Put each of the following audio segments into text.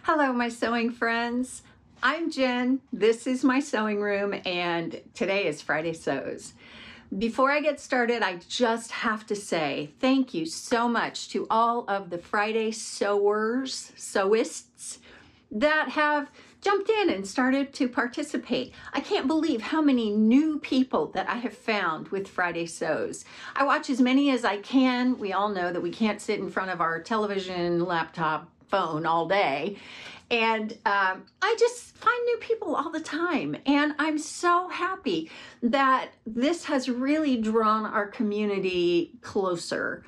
Hello, my sewing friends. I'm Jen. This is my sewing room, and today is Friday Sews. Before I get started, I just have to say thank you so much to all of the Friday sewers, sewists that have jumped in and started to participate. I can't believe how many new people that I have found with Friday Sews. I watch as many as I can. We all know that we can't sit in front of our television, laptop, phone all day. And I just find new people all the time. And I'm so happy that this has really drawn our community closer.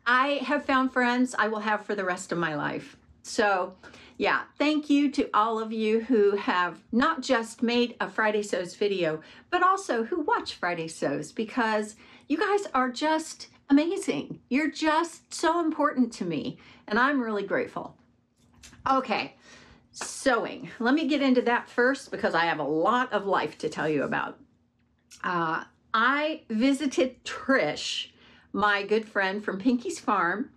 I have found friends I will have for the rest of my life. So yeah, thank you to all of you who have not just made a Friday Sews video, but also who watch Friday Sews, because you guys are just amazing. You're just so important to me, and I'm really grateful. Okay, sewing. Let me get into that first because I have a lot of life to tell you about. I visited Trish, my good friend from Pinky's Farm,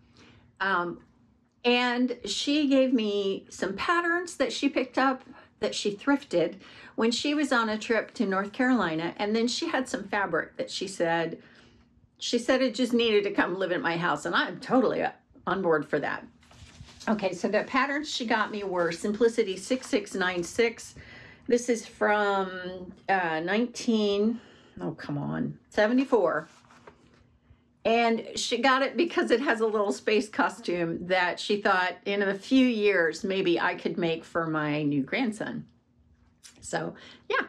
and she gave me some patterns that she picked up that she thrifted when she was on a trip to North Carolina, and then she had some fabric that she said it just needed to come live at my house, and I'm totally on board for that. Okay, so the patterns she got me were Simplicity 6696. This is from 74. And she got it because it has a little space costume that she thought in a few years maybe I could make for my new grandson. So, yeah.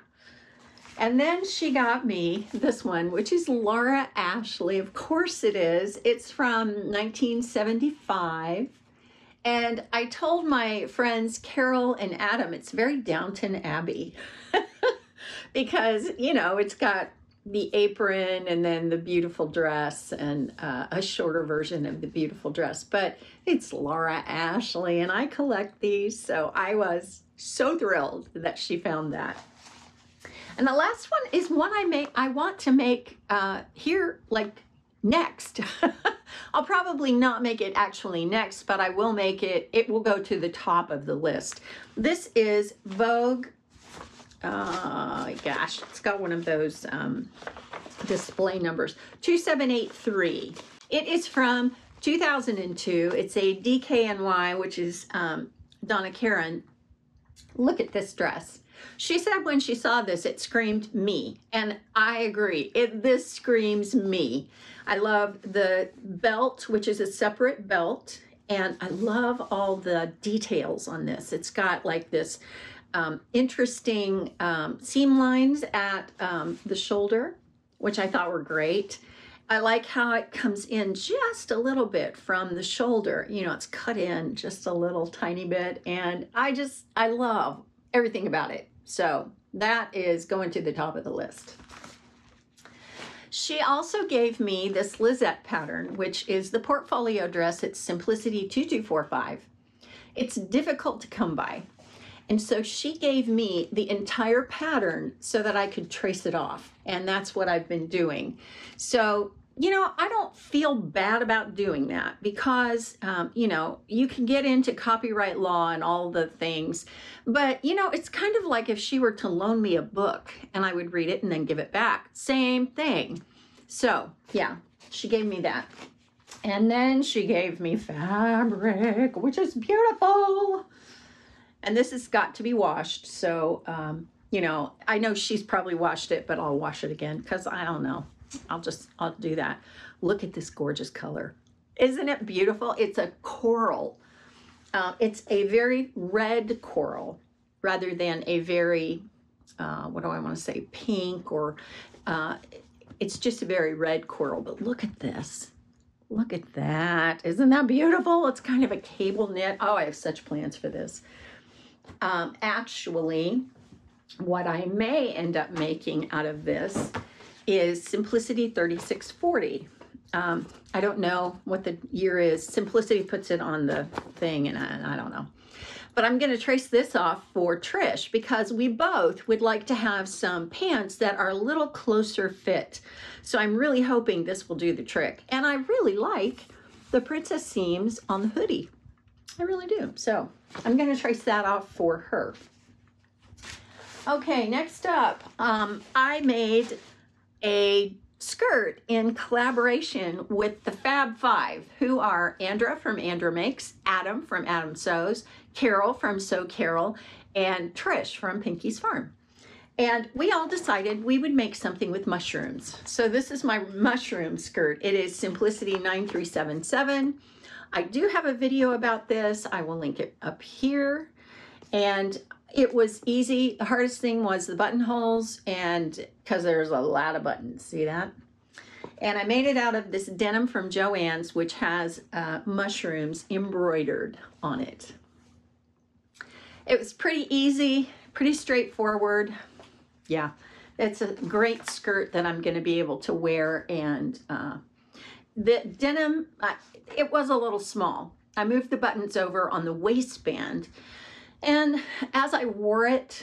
And then she got me this one, which is Laura Ashley. Of course it is. It's from 1975. And I told my friends Carole and Adam it's very Downton Abbey because, you know, it's got the apron and then the beautiful dress and a shorter version of the beautiful dress. But it's Laura Ashley, and I collect these, so I was so thrilled that she found that. And the last one is one I want to make here, like, next. I'll probably not make it actually next, but I will make it. It will go to the top of the list. This is Vogue. Gosh, it's got one of those display numbers, 2783. It is from 2002. It's a DKNY, which is Donna Karan. Look at this dress. She said when she saw this, it screamed me, and I agree. This screams me. I love the belt, which is a separate belt, and I love all the details on this. It's got like this interesting seam lines at the shoulder, which I thought were great. I like how it comes in just a little bit from the shoulder. You know, it's cut in just a little tiny bit, and I love everything about it. So that is going to the top of the list. She also gave me this Lisette pattern, which is the portfolio dress. It's Simplicity 2245. It's difficult to come by. And so she gave me the entire pattern so that I could trace it off. And that's what I've been doing. So, you know, I don't feel bad about doing that because, you know, you can get into copyright law and all the things. But, you know, it's kind of like if she were to loan me a book and I would read it and then give it back. Same thing. So, yeah, she gave me that. And then she gave me fabric, which is beautiful. And this has got to be washed. So, you know, I know she's probably washed it, but I'll wash it again because I don't know. I'll do that. Look at this gorgeous color. Isn't it beautiful? It's a coral. It's a very red coral rather than a very, what do I want to say, pink or, it's just a very red coral. But look at this. Look at that. Isn't that beautiful? It's kind of a cable knit. Oh, I have such plans for this. Actually, what I may end up making out of this is Simplicity 3640. I don't know what the year is. Simplicity puts it on the thing, and I don't know. But I'm going to trace this off for Trish because we both would like to have some pants that are a little closer fit. So I'm really hoping this will do the trick. And I really like the princess seams on the hoodie. I really do. So I'm going to trace that off for her. Okay, next up, I made a skirt in collaboration with the Fab Five, who are Andra from Andra Makes, Adam from Adam Sews, Carole from Sew Carole, and Trish from Pinky's Farm. And we all decided we would make something with mushrooms. So this is my mushroom skirt. It is Simplicity 9377. I do have a video about this. I will link it up here. And it was easy. The hardest thing was the buttonholes, and because there's a lot of buttons, see that? And I made it out of this denim from Joann's, which has mushrooms embroidered on it. It was pretty easy, pretty straightforward. Yeah, it's a great skirt that I'm going to be able to wear. And the denim, it was a little small. I moved the buttons over on the waistband. And as I wore it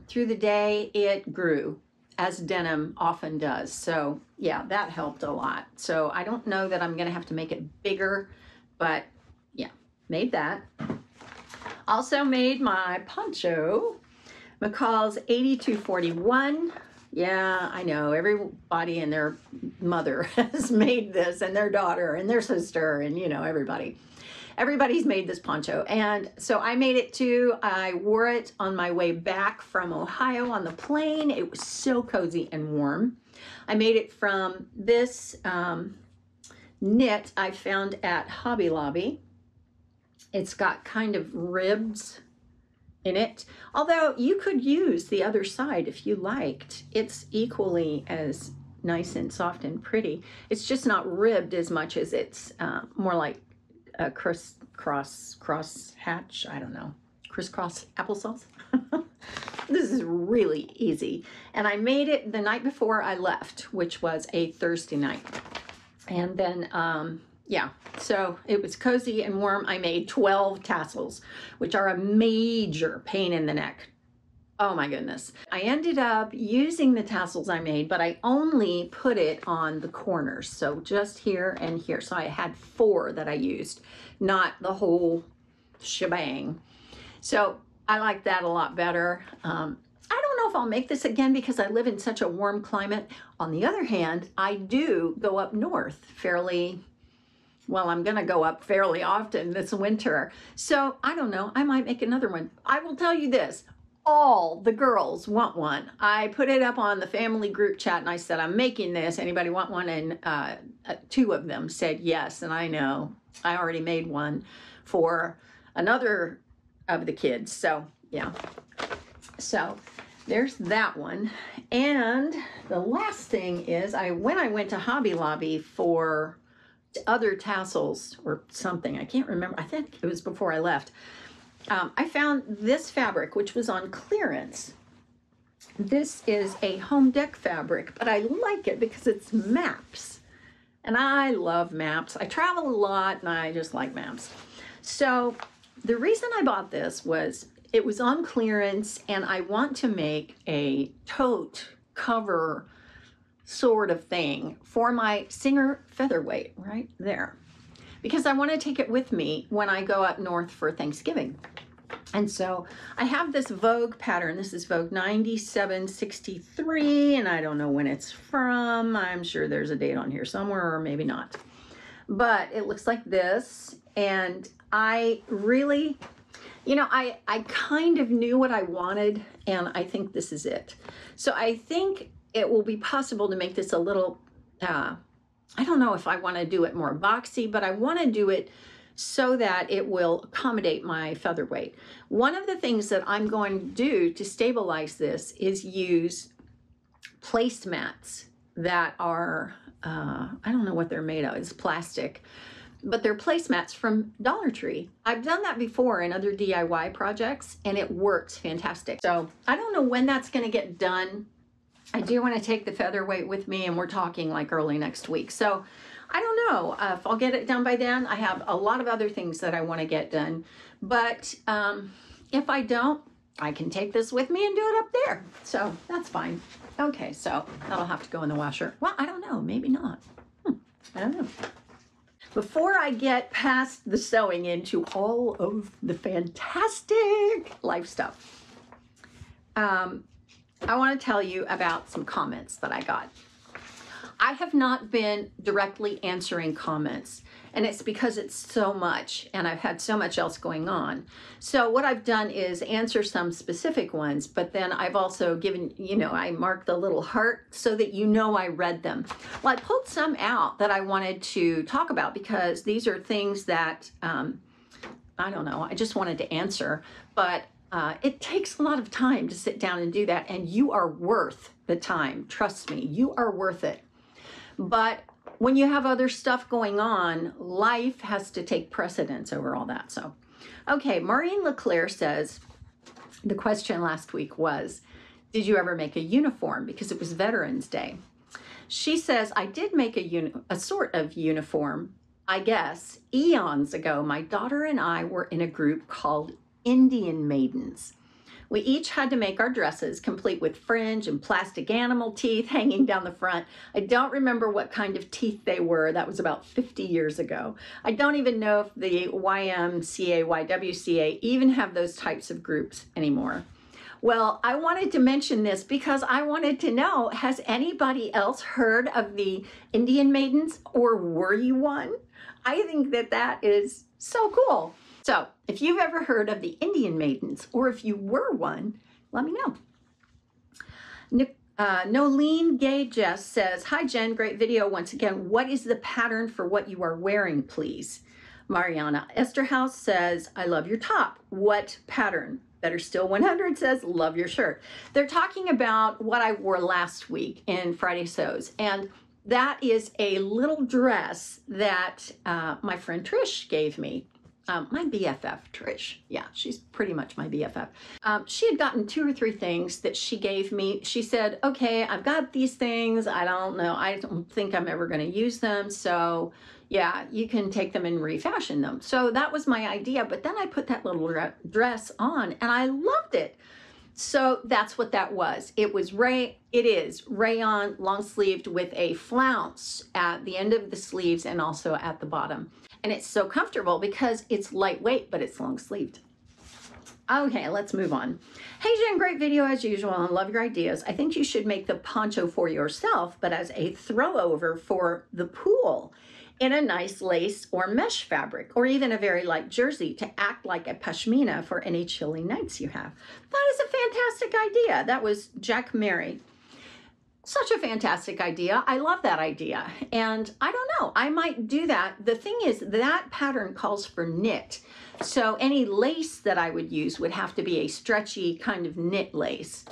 through the day, it grew, as denim often does. So yeah, that helped a lot. So I don't know that I'm going to have to make it bigger, but yeah, made that. Also made my poncho, McCall's 8241. Yeah, I know, everybody and their mother has made this, and their daughter and their sister, and you know, everybody's made this poncho. And so I made it too. I wore it on my way back from Ohio on the plane. It was so cozy and warm. I made it from this knit I found at Hobby Lobby. It's got kind of ribs in it, although you could use the other side if you liked. It's equally as nice and soft and pretty. It's just not ribbed as much as it's more like a cross hatch, I don't know, crisscross applesauce. This is really easy. And I made it the night before I left, which was a Thursday night. And then, yeah, so it was cozy and warm. I made 12 tassels, which are a major pain in the neck. Oh my goodness. I ended up using the tassels I made, but I only put it on the corners. So just here and here. So I had 4 that I used, not the whole shebang. So I like that a lot better. I don't know if I'll make this again because I live in such a warm climate. On the other hand, I do go up north fairly, well, I'm going to go up fairly often this winter. So I don't know, I might make another one. I will tell you this. All the girls want one. I put it up on the family group chat and I said, I'm making this. Anybody want one? And 2 of them said yes. And I know I already made one for another of the kids. So yeah. So there's that one. And the last thing is when I went to Hobby Lobby for other tassels or something, I can't remember. I think it was before I left. I found this fabric, which was on clearance. This is a home deck fabric, but I like it because it's maps. And I love maps. I travel a lot and I just like maps. So the reason I bought this was it was on clearance and I want to make a tote cover sort of thing for my Singer featherweight right there, because I want to take it with me when I go up north for Thanksgiving. And so I have this Vogue pattern. This is Vogue 9763, and I don't know when it's from. I'm sure there's a date on here somewhere, or maybe not. But it looks like this, and I really, you know, I kind of knew what I wanted, and I think this is it. So I think it will be possible to make this a little, I don't know if I want to do it more boxy, but I want to do it so that it will accommodate my featherweight. One of the things that I'm going to do to stabilize this is use placemats that are, I don't know what they're made of, it's plastic, but they're placemats from Dollar Tree. I've done that before in other DIY projects and it works fantastic. So I don't know when that's going to get done. I do want to take the featherweight with me, and we're talking like early next week. So I don't know if I'll get it done by then. I have a lot of other things that I want to get done. But if I don't, I can take this with me and do it up there. So that's fine. Okay, so that'll have to go in the washer. Well, I don't know. Maybe not. I don't know. Before I get past the sewing into all of the fantastic life stuff, I want to tell you about some comments that I got. I have not been directly answering comments, and it's because it's so much and I've had so much else going on. So what I've done is answer some specific ones, but then I've also given, I marked the little heart so that I read them. Well, I pulled some out that I wanted to talk about because these are things that, I don't know, I just wanted to answer, but it takes a lot of time to sit down and do that, and you are worth the time. Trust me, you are worth it. But when you have other stuff going on, life has to take precedence over all that. So, okay, Maureen LeClaire says, the question last week was, did you ever make a uniform? Because it was Veterans Day. She says, I did make a sort of uniform, I guess, eons ago. My daughter and I were in a group called Indian Maidens. We each had to make our dresses, complete with fringe and plastic animal teeth hanging down the front. I don't remember what kind of teeth they were. That was about 50 years ago. I don't even know if the YMCA, YWCA even have those types of groups anymore. Well, I wanted to mention this because I wanted to know, has anybody else heard of the Indian Maidens, or were you one? I think that is so cool. So if you've ever heard of the Indian Maidens, or if you were one, let me know. Nolene Gay Jess says, hi Jen, great video once again. What is the pattern for what you are wearing, please? Mariana Esterhaus says, I love your top. What pattern? Better Still 100 says, love your shirt. They're talking about what I wore last week in Friday Sews, and that is a little dress that my friend Trish gave me. My BFF, Trish. Yeah, she's pretty much my BFF. She had gotten 2 or 3 things that she gave me. She said, okay, I've got these things. I don't know. I don't think I'm ever going to use them. So yeah, you can take them and refashion them. So that was my idea. But then I put that little dress on and I loved it. So that's what that was. It is rayon, long sleeved with a flounce at the end of the sleeves and also at the bottom. And it's so comfortable because it's lightweight, but it's long sleeved. Okay, let's move on. Hey Jen, great video as usual. I love your ideas. I think you should make the poncho for yourself, but as a throw over for the pool in a nice lace or mesh fabric, or even a very light jersey to act like a pashmina for any chilly nights you have. That is a fantastic idea. That was Jack Mary. Such a fantastic idea. I love that idea. And I don't know, I might do that. The thing is, that pattern calls for knit. So any lace that I would use would have to be a stretchy kind of knit lace.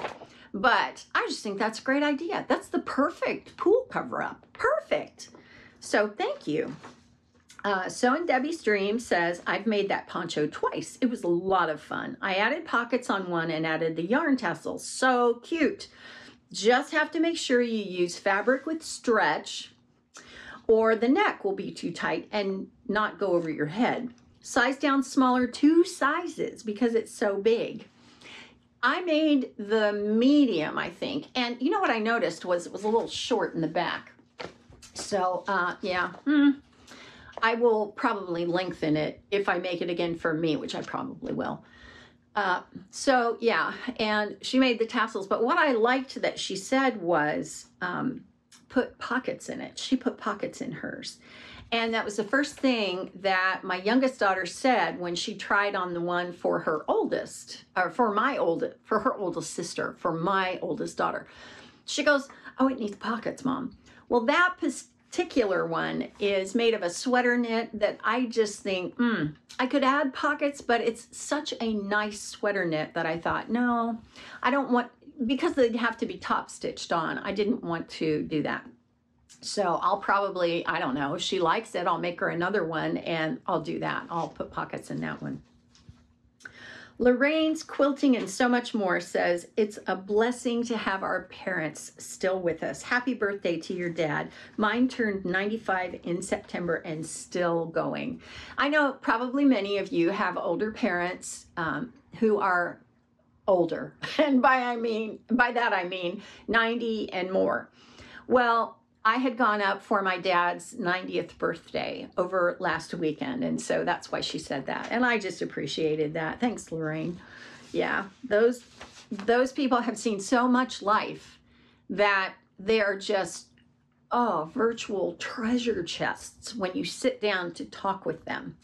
But I just think that's a great idea. That's the perfect pool cover-up. Perfect. So thank you. Sewing Debbie's Dream says, I've made that poncho twice. It was a lot of fun. I added pockets on one and added the yarn tassels. So cute. Just have to make sure you use fabric with stretch or the neck will be too tight and not go over your head. Size down smaller 2 sizes because it's so big. I made the medium, I think. And you know what I noticed was it was a little short in the back. So yeah, I will probably lengthen it if I make it again for me, which I probably will. So yeah, and she made the tassels, but what I liked that she said was put pockets in it. She put pockets in hers. And that was the first thing that my youngest daughter said when she tried on the one for her oldest, or for her oldest sister, for my oldest daughter. She goes, oh, it needs pockets, Mom. Well, that particular one is made of a sweater knit that I just think, I could add pockets, but it's such a nice sweater knit that I thought, no, I don't want, because they'd have to be top stitched on. I didn't want to do that. So I'll probably, I don't know, if she likes it, I'll make her another one and I'll do that. I'll put pockets in that one. Lorraine's Quilting and So Much More says, it's a blessing to have our parents still with us. Happy birthday to your dad. Mine turned 95 in September and still going. I know probably many of you have older parents who are older. And by that I mean 90 and more. Well, I had gone up for my dad's 90th birthday over last weekend, and so that's why she said that. And I just appreciated that. Thanks, Lorraine. Yeah, those people have seen so much life that they are just, oh, virtual treasure chests when you sit down to talk with them.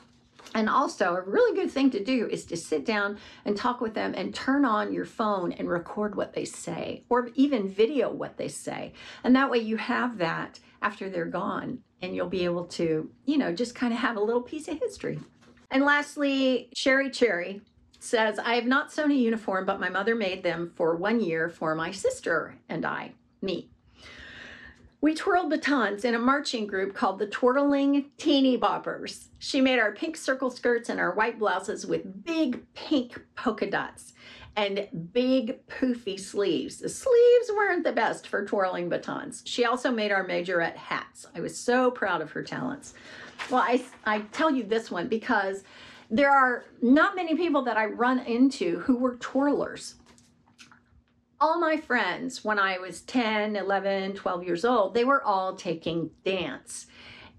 And also, a really good thing to do is to sit down and talk with them and turn on your phone and record what they say, or even video what they say. And that way you have that after they're gone, and you'll be able to, you know, just kind of have a little piece of history. And lastly, Sherry Cherry says, I have not sewn a uniform, but my mother made them for 1 year for my sister and me. We twirled batons in a marching group called the Twirling Teeny Boppers. She made our pink circle skirts and our white blouses with big pink polka dots and big poofy sleeves. The sleeves weren't the best for twirling batons. She also made our majorette hats. I was so proud of her talents. Well, I tell you this one because there are not many people that I run into who were twirlers. All my friends, when I was 10, 11, 12 years old, they were all taking dance.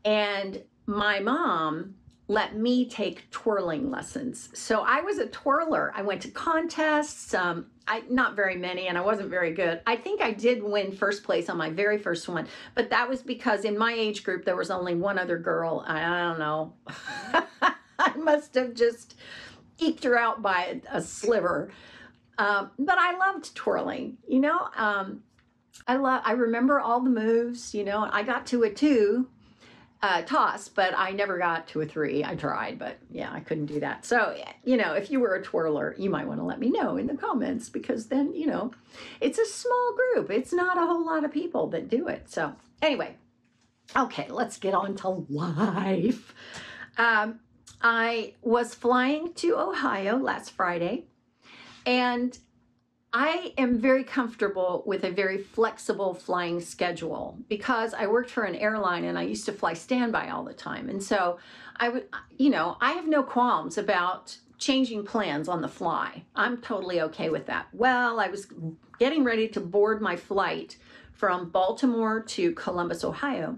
And my mom let me take twirling lessons. So I was a twirler. I went to contests, not very many, and I wasn't very good. I think I did win first place on my very first one, but that was because in my age group, there was only one other girl. I don't know. I must have just eked her out by a sliver. But I loved twirling, you know. I remember all the moves, you know. I got to a 2 toss, but I never got to a 3. I tried, but yeah, I couldn't do that. So, you know, if you were a twirler, you might want to let me know in the comments, because then, you know, it's a small group. It's not a whole lot of people that do it. So anyway, okay, let's get on to life. I was flying to Ohio last Friday. And I am very comfortable with a very flexible flying schedule because I worked for an airline and I used to fly standby all the time. And so I have no qualms about changing plans on the fly. I'm totally okay with that. Well, I was getting ready to board my flight from Baltimore to Columbus, Ohio,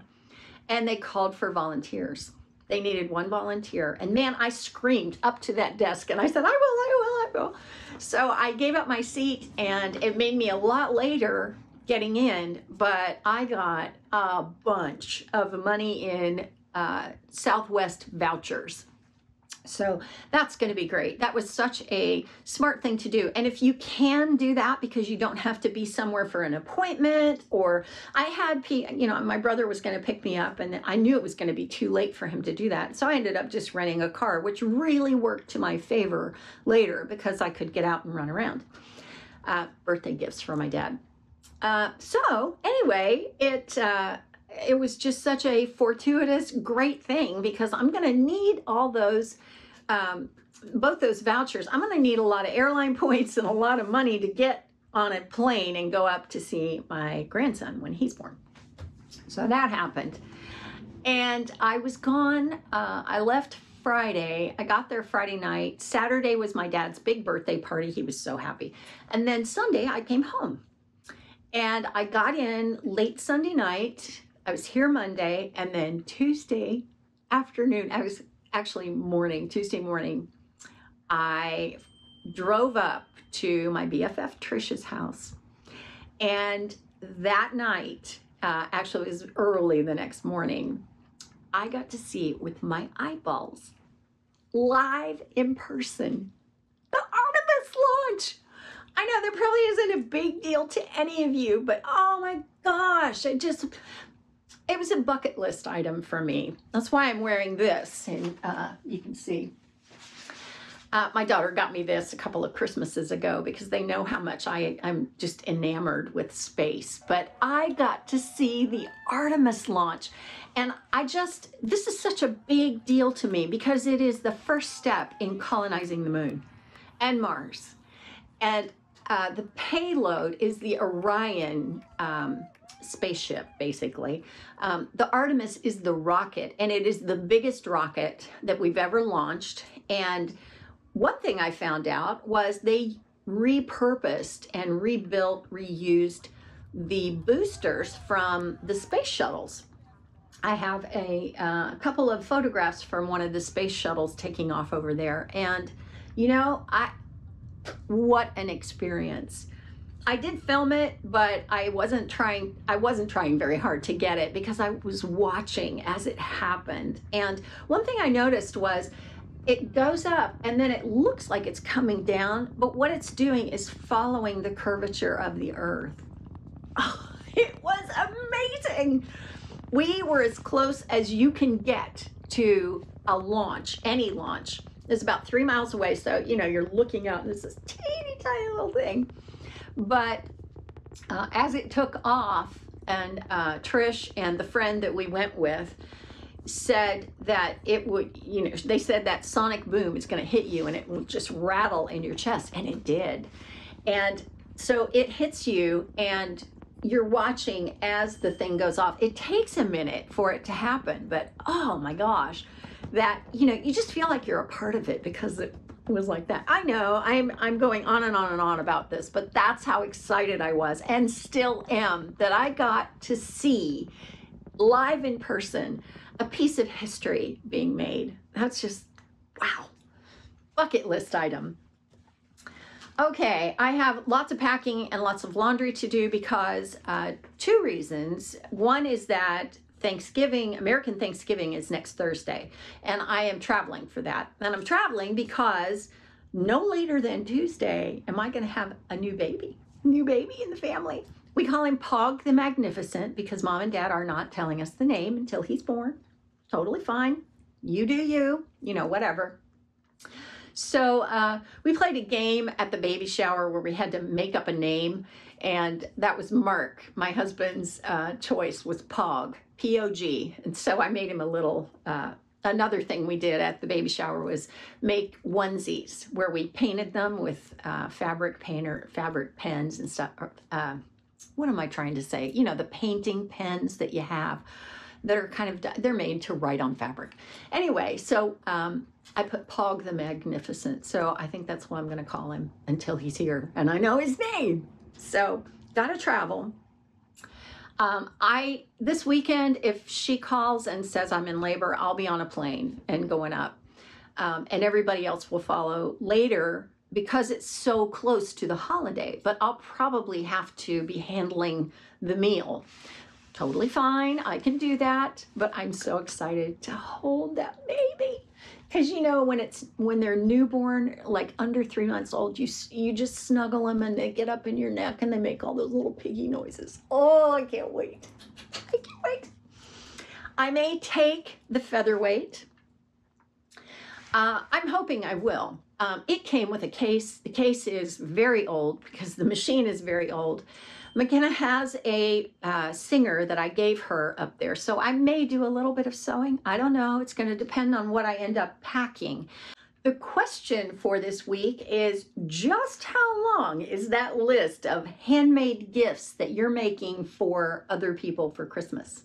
and they called for volunteers. They needed 1 volunteer. And man, I screamed up to that desk and I said, I will, I will, I will. So I gave up my seat, and it made me a lot later getting in, but I got a bunch of money in Southwest vouchers. So that's going to be great. That was such a smart thing to do. And if you can do that because you don't have to be somewhere for an appointment, or I had, you know, my brother was going to pick me up and I knew it was going to be too late for him to do that. So I ended up just renting a car, which really worked to my favor later because I could get out and run around. Birthday gifts for my dad. So anyway, it was just such a fortuitous, great thing because I'm going to need all those, both those vouchers. I'm going to need a lot of airline points and a lot of money to get on a plane and go up to see my grandson when he's born. So that happened. And I was gone. I left Friday. I got there Friday night. Saturday was my dad's big birthday party. He was so happy. And then Sunday I came home. And I got in late Sunday night. I was here Monday, and then Tuesday afternoon, I was actually Tuesday morning, I drove up to my BFF Trish's house. And that night, actually it was early the next morning, I got to see with my eyeballs, live in person, the ARTEMIS launch. I know that probably isn't a big deal to any of you, but oh my gosh, it was a bucket list item for me. That's why I'm wearing this, and you can see. My daughter got me this a couple of Christmases ago because they know how much I'm just enamored with space. But I got to see the ARTEMIS launch, and this is such a big deal to me because it is the first step in colonizing the moon and Mars. And the payload is the Orion spaceship, basically. The ARTEMIS is the rocket, and it is the biggest rocket that we've ever launched. And one thing I found out was they repurposed and rebuilt, reused the boosters from the space shuttles. I have a couple of photographs from one of the space shuttles taking off over there, and you know, what an experience. I did film it, but I wasn't trying very hard to get it because I was watching as it happened. And one thing I noticed was it goes up and then it looks like it's coming down, but what it's doing is following the curvature of the Earth. Oh, it was amazing. We were as close as you can get to a launch, any launch. It's about 3 miles away, so you know, you're looking out and it's this teeny tiny little thing. But as it took off, and Trish and the friend that we went with said that it would, you know, they said that sonic boom is going to hit you and it will just rattle in your chest, and it did. And so it hits you and you're watching as the thing goes off. It takes a minute for it to happen, but oh my gosh, that, you know, you just feel like you're a part of it because it was like that. I know I'm going on and on and on about this, but that's how excited I was and still am that I got to see live in person a piece of history being made. That's just, wow, bucket list item. Okay, I have lots of packing and lots of laundry to do because 2 reasons. One is that Thanksgiving, American Thanksgiving is next Thursday, and I am traveling for that. And I'm traveling because no later than Tuesday am I going to have a new baby in the family. We call him Pog the Magnificent because Mom and Dad are not telling us the name until he's born. Totally fine. You do you, you know, whatever. So we played a game at the baby shower where we had to make up a name, and that was Mark. My husband's choice was Pog, P-O-G. And so I made him a little, another thing we did at the baby shower was make onesies where we painted them with fabric pens and stuff. What am I trying to say? You know, the painting pens that you have that are kind of, they're made to write on fabric. Anyway, so I put Pog the Magnificent. So I think that's what I'm going to call him until he's here and I know his name. So gotta travel. This weekend, if she calls and says I'm in labor, I'll be on a plane and going up. And everybody else will follow later because it's so close to the holiday. But I'll probably have to be handling the meal. Totally fine, I can do that, but I'm so excited to hold that baby. Because you know, when they're newborn, like under 3 months old, you just snuggle them and they get up in your neck and they make all those little piggy noises. Oh, I can't wait. I can't wait. I may take the featherweight. I'm hoping I will. It came with a case. The case is very old because the machine is very old. McKenna has a singer that I gave her up there, so I may do a little bit of sewing. I don't know. It's going to depend on what I end up packing. The question for this week is just how long is that list of handmade gifts that you're making for other people for Christmas?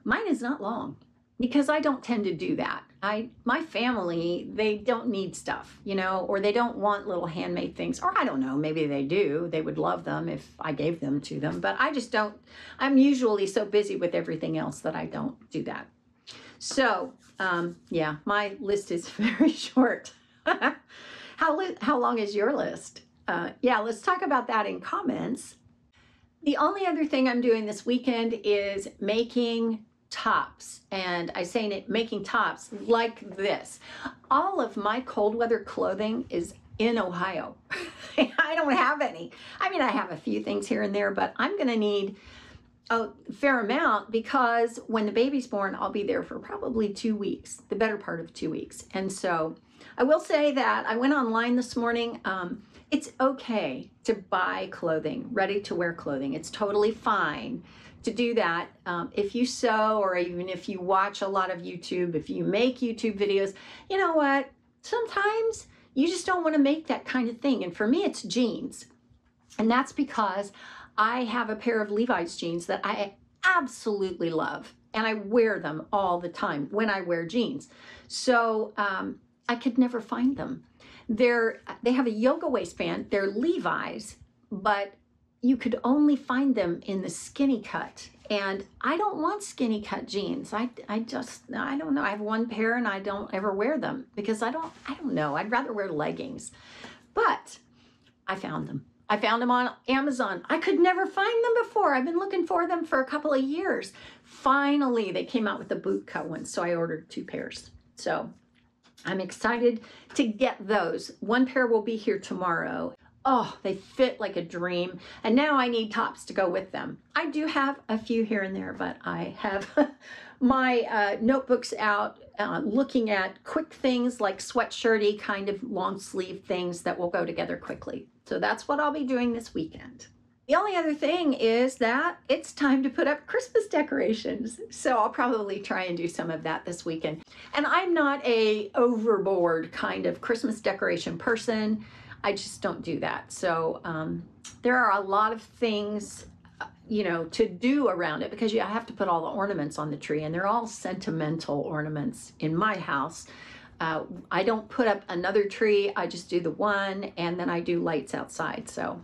Mine is not long because I don't tend to do that. My family, they don't need stuff, you know, or they don't want little handmade things, or I don't know, maybe they do. They would love them if I gave them to them, but I just don't. I'm usually so busy with everything else that I don't do that. So, yeah, my list is very short. How long is your list? Yeah, let's talk about that in comments. The only other thing I'm doing this weekend is making tops, and I say making tops like this. All of my cold weather clothing is in Ohio. I don't have any. I mean, I have a few things here and there, but I'm gonna need a fair amount because when the baby's born, I'll be there for probably 2 weeks, the better part of 2 weeks. And so I will say that I went online this morning. It's okay to buy clothing, ready to wear clothing. It's totally fine to do that. If you sew, or even if you watch a lot of YouTube, if you make YouTube videos, you know what? Sometimes you just don't want to make that kind of thing. And for me, it's jeans. And that's because I have a pair of Levi's jeans that I absolutely love. And I wear them all the time when I wear jeans. So I could never find them. They have a yoga waistband. They're Levi's, but you could only find them in the skinny cut. And I don't want skinny cut jeans. I don't know. I have one pair and I don't ever wear them because I don't know. I'd rather wear leggings. But I found them. I found them on Amazon. I could never find them before. I've been looking for them for a couple of years. Finally, they came out with the boot cut ones, so I ordered 2 pairs. So I'm excited to get those. 1 pair will be here tomorrow. Oh, they fit like a dream. And now I need tops to go with them. I do have a few here and there, but I have my notebooks out looking at quick things like sweatshirty kind of long sleeve things that will go together quickly. So that's what I'll be doing this weekend. The only other thing is that it's time to put up Christmas decorations. So I'll probably try and do some of that this weekend. And I'm not a overboard kind of Christmas decoration person. I just don't do that. So there are a lot of things, you know, to do around it because I have to put all the ornaments on the tree, and they're all sentimental ornaments in my house. I don't put up another tree. I just do the one, and then I do lights outside. So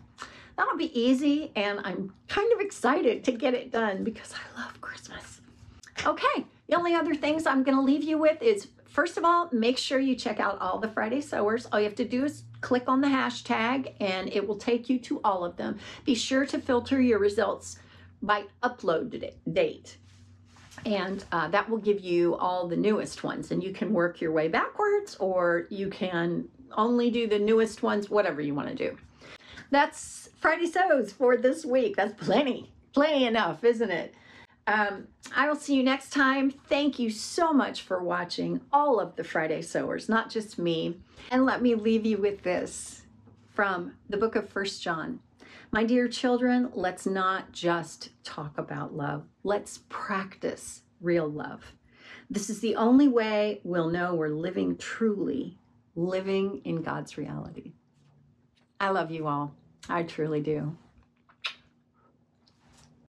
that'll be easy, and I'm kind of excited to get it done because I love Christmas. Okay, the only other things I'm going to leave you with is, first of all, make sure you check out all the Friday Sewers. All you have to do is click on the hashtag and it will take you to all of them. Be sure to filter your results by upload date. And that will give you all the newest ones, and you can work your way backwards, or you can only do the newest ones, whatever you want to do. That's Friday Sews for this week. That's plenty enough, isn't it? I will see you next time. Thank you so much for watching all of the Friday Sewers, not just me. And let me leave you with this from the book of 1 John. My dear children, let's not just talk about love. Let's practice real love. This is the only way we'll know we're living truly, living in God's reality. I love you all. I truly do.